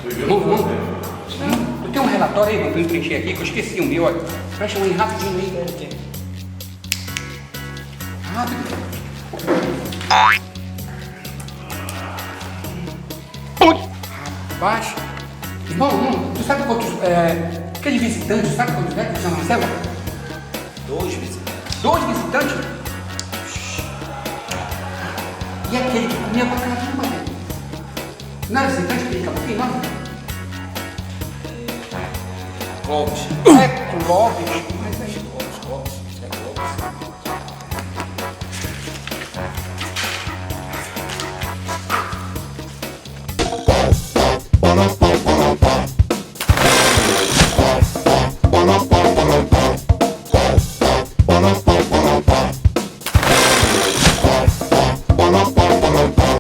Irmão, tu tem um relatório aí, irmão, pra eu preencher aqui, que eu esqueci o meu, olha. Presta um aí rapidinho aí. Rápido. Baixa. Irmão, tu sabe quantos, aquele visitante, sabe quantos metros já na célula? 2 visitantes. 2 visitantes? E aquele que comia pra caramba, velho? Não era visitante aquele caboquinho, não? Clóvis. Clóvis.